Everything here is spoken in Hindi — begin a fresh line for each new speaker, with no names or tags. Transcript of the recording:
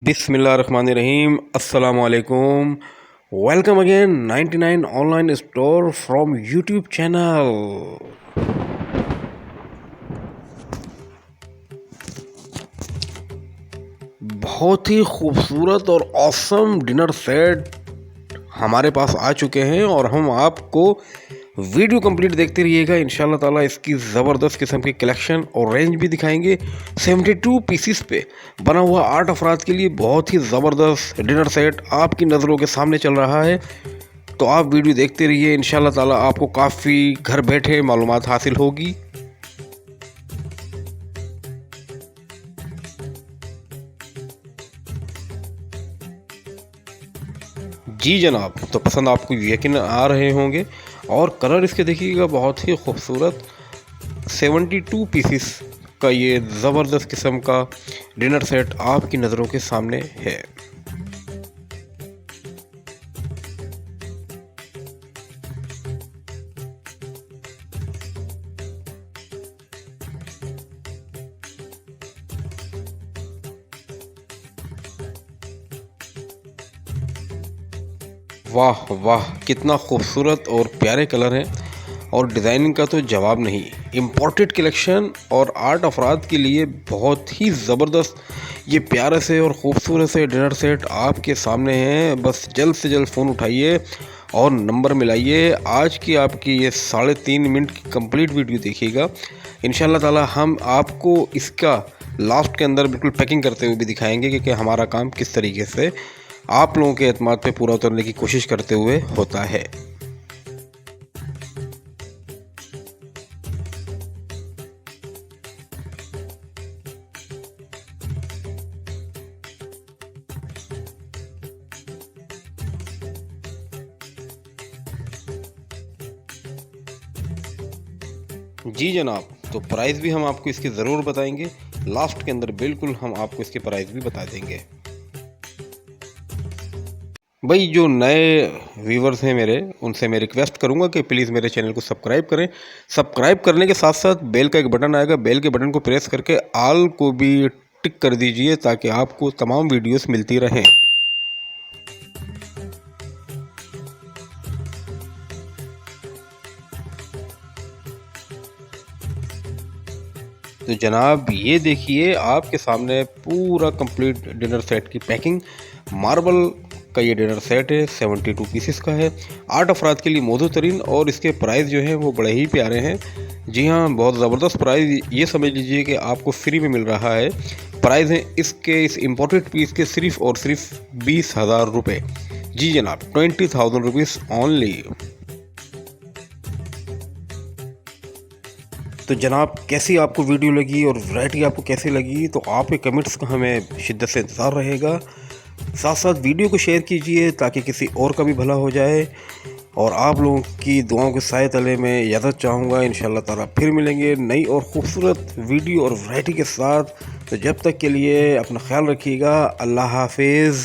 बिस्मिल्लाहिर्रहमानिर्रहीम अस्सलामु अलैकुम। Welcome again 99 online store from YouTube channel. बहुत ही खूबसूरत और ऑसम डिनर सेट हमारे पास आ चुके हैं और हम आपको वीडियो कंप्लीट देखते रहिएगा। इंशाल्लाह ताला इसकी ज़बरदस्त किस्म की कलेक्शन और रेंज भी दिखाएंगे। 72 पीसीस पे बना हुआ 8 अफराद के लिए बहुत ही ज़बरदस्त डिनर सेट आपकी नज़रों के सामने चल रहा है, तो आप वीडियो देखते रहिए। इंशाल्लाह ताला आपको काफ़ी घर बैठे मालूमात हासिल होगी। जी जनाब, तो पसंद आपको यकीन आ रहे होंगे और कलर इसके देखिएगा बहुत ही खूबसूरत। 72 पीसीस का ये ज़बरदस्त किस्म का डिनर सेट आपकी नज़रों के सामने है। वाह वाह, कितना खूबसूरत और प्यारे कलर हैं और डिज़ाइनिंग का तो जवाब नहीं। इम्पोर्टेड कलेक्शन और 8 अफराद के लिए बहुत ही ज़बरदस्त ये प्यारे से और ख़ूबसूरत से डिनर सेट आपके सामने हैं। बस जल्द से जल्द फ़ोन उठाइए और नंबर मिलाइए। आज की आपकी ये 3.5 मिनट की कंप्लीट वीडियो देखिएगा। इंशाल्लाह ताला हम आपको इसका लास्ट के अंदर बिल्कुल पैकिंग करते हुए भी दिखाएंगे कि हमारा काम किस तरीके से आप लोगों के एतमाद पे पूरा उतरने की कोशिश करते हुए होता है। जी जनाब, तो प्राइस भी हम आपको इसके ज़रूर बताएंगे। लास्ट के अंदर बिल्कुल हम आपको इसके प्राइस भी बता देंगे। भाई जो नए व्यूवर्स हैं मेरे, उनसे मैं रिक्वेस्ट करूंगा कि प्लीज़ मेरे चैनल को सब्सक्राइब करें। सब्सक्राइब करने के साथ साथ बेल का एक बटन आएगा, बेल के बटन को प्रेस करके ऑल को भी टिक कर दीजिए ताकि आपको तमाम वीडियोस मिलती रहें। तो जनाब ये देखिए आपके सामने पूरा कंप्लीट डिनर सेट की पैकिंग। मार्बल का ये डिनर सेट है, 72 पीसेस का है, 8 अफराद के लिए मौजू तरीन और इसके प्राइस जो है वो बड़े ही प्यारे हैं। जी हाँ, बहुत ज़बरदस्त प्राइस, ये समझ लीजिए कि आपको फ्री में मिल रहा है। प्राइस है इसके इस इम्पोर्टेड पीस के सिर्फ़ और सिर्फ 20,000 रुपये। जी जनाब, 20,000 रुपीज़ ओनली। तो जनाब कैसी आपको वीडियो लगी और वैरायटी आपको कैसी लगी, तो आपके कमेंट्स का हमें शिद्दत से इंतज़ार रहेगा। साथ साथ वीडियो को शेयर कीजिए ताकि किसी और का भी भला हो जाए। और आप लोगों की दुआओं के साए तले में इजाज़त चाहूँगा। इंशाल्लाह ताला फिर मिलेंगे नई और ख़ूबसूरत वीडियो और वैरायटी के साथ। तो जब तक के लिए अपना ख्याल रखिएगा। अल्लाह हाफिज़।